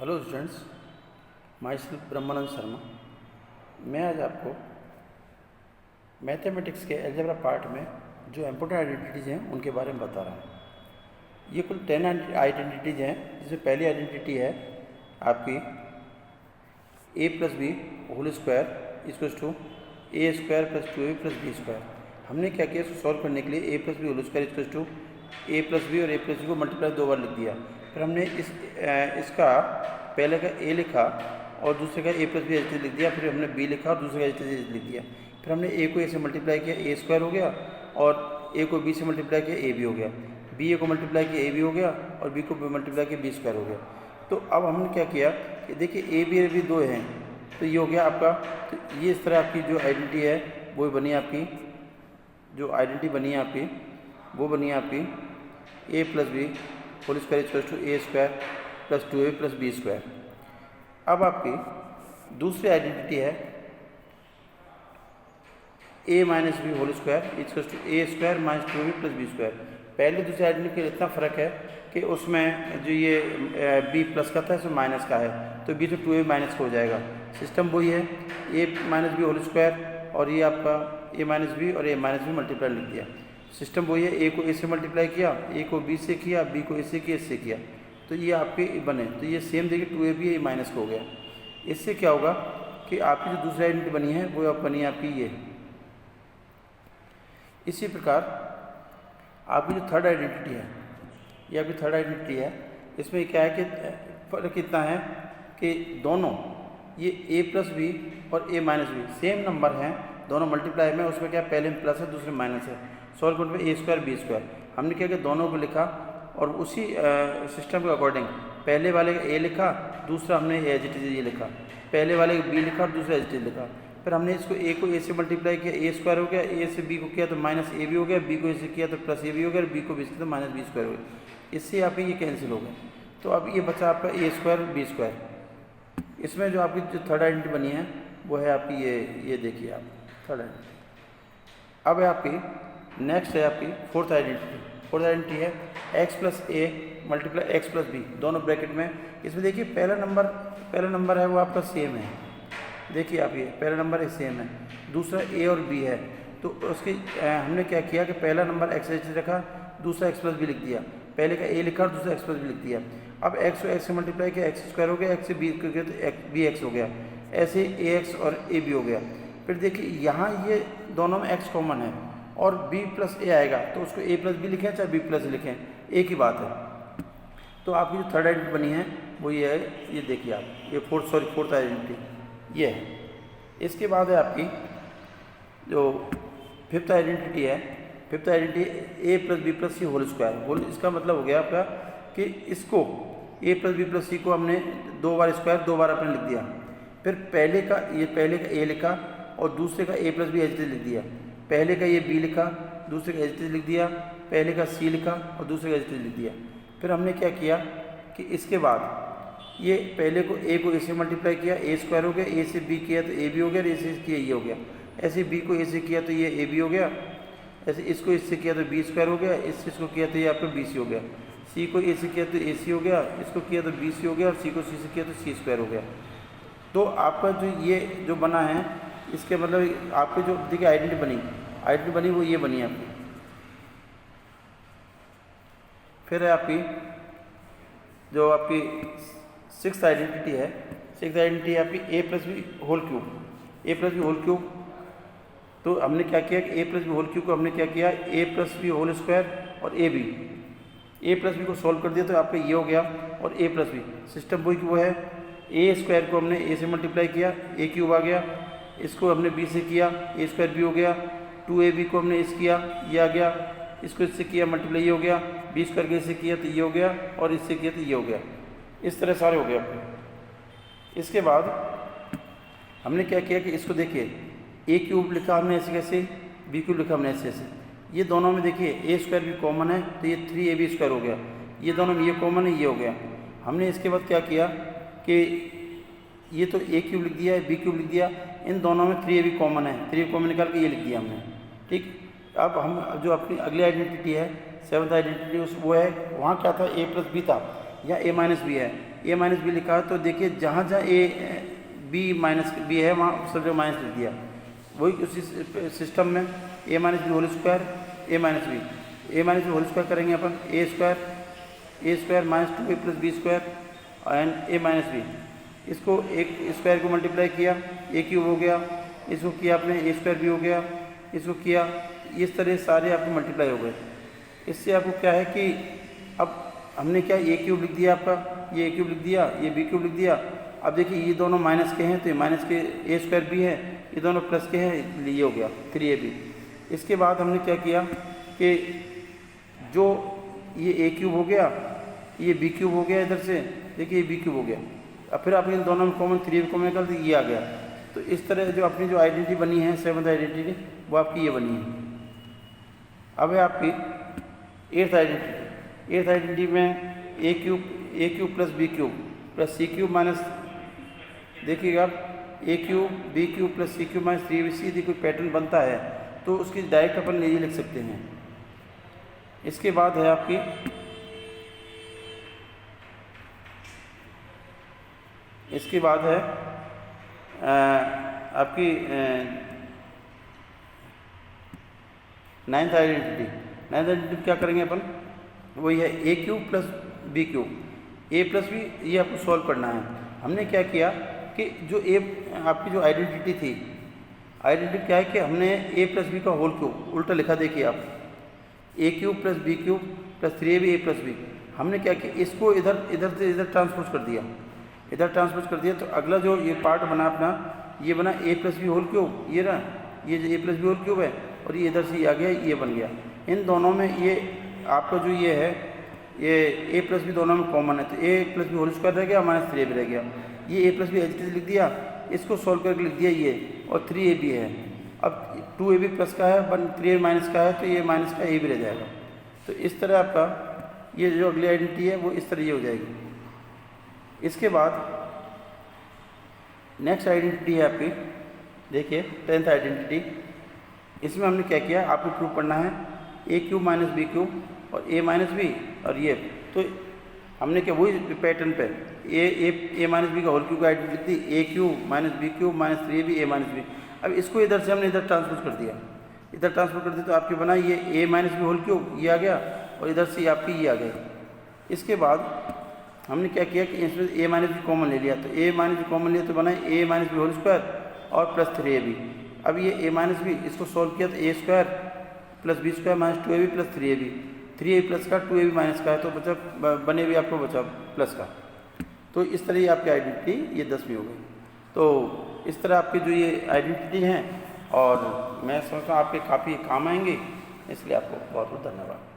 Hello students, my self ब्रह्मानंद शर्मा। मैं आज आपको मैथमेटिक्स के अलजेब्रा पार्ट में जो इम्पोर्टेंट आइडेंटिटीज़ हैं उनके बारे में बता रहा हूँ। ये कुल 10 आइडेंटिटीज़ हैं, जिसमें पहली आइडेंटिटी है आपकी a plus B whole square equals to A square plus 2ab plus B square. हमने क्या किया, इसको सॉल्व करने के लिए a plus B whole square equals to A plus B और ए प्लस बी को मल्टीप्लाई 2 बार लिख दिया। फिर हमने इसका पहले का a लिखा और दूसरे का a प्लस बी एच लिख दिया। फिर हमने b लिखा और दूसरे का एच लिख दिया। फिर हमने a को a से मल्टीप्लाई किया, a स्क्वायर हो गया, और a को b से मल्टीप्लाई किया, a भी हो गया, b को मल्टीप्लाई किया, a भी हो गया, और b को मल्टीप्लाई किया, b स्क्वायर हो गया। तो अब हमने क्या किया कि देखिए a भी दो हैं, तो ये हो गया आपका। तो ये इस तरह आपकी जो आइडेंटिटी है वो बनी आपकी, जो आइडेंटिटी बनी है आपकी वो बनी है आपकी a plus B whole square equals to A square plus 2ab plus B square. अब आपकी दूसरी आइडेंटिटी है a minus B whole square equals to A square minus 2ab plus B square. पहले दूसरी आइडेंटिटी के इतना फ़र्क है कि उसमें जो ये b प्लस का था इसमें माइनस का है, तो b तो 2ab माइनस का हो जाएगा। सिस्टम वही है, a minus B whole square और ये आपका a माइनस बी और a माइनस बी मल्टीप्लाई लिख दिया। सिस्टम वही है, a को a से मल्टीप्लाई किया, a को b से किया, b को a से किया, इससे किया, तो ये आपके बने। तो ये सेम देखिए 2ab ये माइनस का हो गया। इससे क्या होगा कि आपकी जो दूसरी आइडेंटिटी बनी है वो अब बनी आपकी ये। इसी प्रकार आपकी जो थर्ड आइडेंटिटी है, ये आपकी थर्ड आइडेंटिटी है। इसमें क्या है कि फ़र्क कितना है कि दोनों ये a प्लस बी और a minus B same number हैं, दोनों मल्टीप्लाई में। उसमें क्या पहले में प्लस है दूसरे में माइनस है। सॉल्व करने पे a स्क्वायर बी स्क्वायर हमने क्या किया, दोनों को लिखा और उसी सिस्टम के अकॉर्डिंग पहले वाले का a लिखा, दूसरा हमने एज इट इज ये लिखा, पहले वाले का b लिखा और दूसरा एज इट इज लिखा। फिर हमने इसको a को a से मल्टीप्लाई किया, a स्क्वायर हो गया, a से b को किया तो माइनस a भी हो गया, b को a से किया तो प्लस a भी हो गया, b को b से किया तो माइनस b स्क्वायर हो गया। इससे आप ये कैंसिल हो गए। तो अब ये बचा आपका a स्क्वायर b स्क्वायर। इसमें जो आपकी जो थर्ड आइडेंटिटी बनी है वो है आपकी ये देखिए आप थर्ड आइडेंटिटी। अब है आपकी नेक्स्ट है आपकी फोर्थ आइडेंटिटी। फोर्थ आइडेंटिटी है x plus A multiply x plus B, दोनों ब्रैकेट में। इसमें देखिए पहला नंबर है वो आपका सेम है, देखिए आप ये पहला नंबर है सेम है, दूसरा a और b है। तो उसकी हमने क्या किया कि पहला नंबर x एच रखा, दूसरा x प्लस बी लिख दिया, पहले का a लिखा और दूसरा x प्लस बी लिख दिया। अब x को x से मल्टीप्लाई किया, x स्क्वायर हो गया, x से b को किया तो bx हो गया, ऐसे ax और a b हो गया। फिर देखिए यहाँ ये दोनों में x कॉमन है और b प्लस a आएगा, तो उसको a प्लस बी लिखें चाहे b प्लस लिखें, एक ही बात है। तो आपकी जो थर्ड आइडेंटिटी बनी है वो ये है, ये देखिए आप, ये फोर्थ आइडेंटिटी ये है। इसके बाद है आपकी जो फिफ्थ आइडेंटिटी है। Fifth identity a plus B plus C whole square. Whole इसका मतलब हो गया आपका कि इसको a plus B plus C को हमने 2 बार स्क्वायर 2 बार अपने लिख दिया। फिर पहले का a लिखा और दूसरे का a प्लस बी एच लिख दिया, पहले का ये b लिखा, दूसरे का एच लिख दिया, पहले का c लिखा और दूसरे का एच लिख दिया। फिर हमने क्या किया कि इसके बाद ये पहले को a को a से मल्टीप्लाई किया, a स्क्वायर हो गया, a से b किया तो a भी हो गया, a से किया ये हो गया, ऐसे b को a से किया तो ये a भी हो गया, ऐसे इसको इससे किया तो b स्क्वायर हो गया, इसको किया तो ये आपका b c हो गया, c को a से किया तो a c हो गया, इसको किया तो b c हो गया, और c को c से किया तो c स्क्वायर हो गया। तो आपका जो ये जो बना है, इसके मतलब आपकी जो देखिए आइडेंटिटी बनी वो ये बनी है आपकी। फिर है आपकी जो आपकी सिक्स्थ आइडेंटिटी है। सिक्स्थ आइडेंटिटी है आपकी a plus B whole cube. a plus B whole cube, तो हमने क्या किया कि a plus B whole cube को हमने क्या किया, a plus B whole square और a प्लस बी को सॉल्व कर दिया तो आपका ये हो गया, और a प्लस बी सिस्टम वो है, a स्क्वायर को हमने a से मल्टीप्लाई किया, a क्यूब आ गया, इसको हमने b से किया, a स्क्वायर b हो गया, 2ab को हमने इस किया ये आ गया, इसको इससे किया मल्टीप्लाई ये हो गया, b स्क्वायर के इससे किया तो ये हो गया, और इससे किया तो ये हो गया। इस तरह सारे हो गए आपके। इसके बाद हमने क्या किया कि इसको देखिए a क्यूब लिखा हमने ऐसे कैसे, b क्यूब लिखा हमने ऐसे ऐसे, ये दोनों में देखिए a स्क्वायर भी कॉमन है तो ये 3ab स्क्वायर हो गया, ये दोनों में ये कॉमन है ये हो गया। हमने इसके बाद क्या किया कि ये तो a क्यूब लिख दिया, b क्यूब लिख दिया, इन दोनों में 3ab कॉमन है, 3 कॉमन निकाल के ये लिख दिया हमने, ठीक। अब हम जो अपनी अगली आइडेंटिटी है सेवन्थ आइडेंटिटी वो है, वहाँ क्या था a प्लस बी था, या ए माइनस बी है, ए माइनस बी लिखा है तो देखिए जहाँ जहाँ ए बी माइनस बी है वहाँ सब जगह माइनस लिख दिया। वही उसी सिस्टम में A minus B whole square A minus B whole square करेंगे अपन, A square minus 2a plus B square and A minus B. इसको एक स्क्वायर को मल्टीप्लाई किया, ए क्यूब हो गया, इसको किया आपने ए स्क्वायर बी हो गया, इसको किया, इस तरह सारे आपके मल्टीप्लाई हो गए। इससे आपको क्या है कि अब हमने क्या ए क्यूब लिख दिया आपका, ये ए क्यूब लिख दिया, ये बी क्यूब लिख दिया। अब देखिए ये दोनों माइनस के हैं तो ये माइनस के ए स्क्वायर बी है, ये दोनों प्लस के हैं, ये हो गया 3ab। इसके बाद हमने क्या किया कि जो ये ए क्यूब हो गया, ये बी क्यूब हो गया, इधर से देखिए ये बी क्यूब हो गया। अब फिर आप इन दोनों में कॉमन 3ab कॉमन निकाल दी, ये आ गया। तो इस तरह जो अपनी जो आइडेंटिटी बनी है, 7th आइडेंटिटी, वो आपकी ये बनी है। अब है आपकी 8th आइडेंटिटी। 8th आइडेंटिटी में A cube plus B cube plus C cube minus, देखिएगा A cube B cube plus C cube minus 3abc। यदि कोई पैटर्न बनता है तो उसकी डायरेक्ट अपन ये लिख सकते हैं। इसके बाद है आपकी आपकी 9th आइडेंटिटी। 9th आइडेंटिटी क्या करेंगे अपन, वही है ए क्यूब प्लस बी क्यूब, ए प्लस बी, ये आपको सॉल्व करना है। हमने क्या किया कि जो ए आपकी जो आइडेंटिटी थी, आइडेंटिटी क्या है कि हमने ए प्लस बी का होल क्यूब उल्टा लिखा, देखिए आप A cube plus B cube plus 3ab A plus B. हमने क्या किया, इसको इधर से इधर ट्रांसपोज कर दिया, इधर ट्रांसपोज कर दिया। तो अगला जो ये पार्ट बना अपना, ये बना ए प्लस बी होल क्यूब, ये रहा, ये जो ए प्लस बी होल क्यूब है, और ये इधर से ये आ गया, ये बन गया। इन दोनों में ये आपका जो ये है, ये ए प्लस बी दोनों में कॉमन है, तो ए प्लस बी होल स्क्वायर रह गया माइनस 3ab रह गया। ये ए प्लस बी एच लिख दिया, इसको सोल्व करके लिख दिया ये, और 3ab है। अब 2ab प्लस का है, 3ab माइनस का है, तो ये माइनस का ए भी रह जाएगा। तो इस तरह आपका ये जो अगली आइडेंटिटी है वो इस तरह ये हो जाएगी। इसके बाद नेक्स्ट आइडेंटिटी है आपकी, देखिए 10th आइडेंटिटी। इसमें हमने क्या किया, आपको प्रूव करना है ए क्यूब माइनस बी क्यूब और ए माइनस बी, और ये तो हमने क्या वही पैटर्न पे ए माइनस बी का होल क्यूब का आइडेंटिटी लिख दी, A cube minus B cube minus 3ab A minus B. अब इसको इधर से हमने इधर ट्रांसफर कर दिया, इधर ट्रांसफर कर दिया तो आपके बना ये A minus B whole cube, ये आ गया, और इधर से आपकी ये आ गई। इसके बाद हमने क्या किया कि इसमें ए माइनस बी कॉमन ले लिया, तो ए माइनस बी कॉमन लिया तो बना A minus B whole square और प्लस 3ab। अब ये ए माइनस बी, इसको सॉल्व किया तो A square plus B square minus 2ab plus 3ab, 3ab plus का 2ab माइनस का है, तो बचा बने भी आपको बचा प्लस का। तो इस तरह ये आपकी आइडेंटिटी ये 10वीं हो गई। तो इस तरह आपकी जो ये आइडेंटिटी हैं, और मैं समझता हूँ आपके काफ़ी काम आएंगे, इसलिए आपको बहुत बहुत धन्यवाद।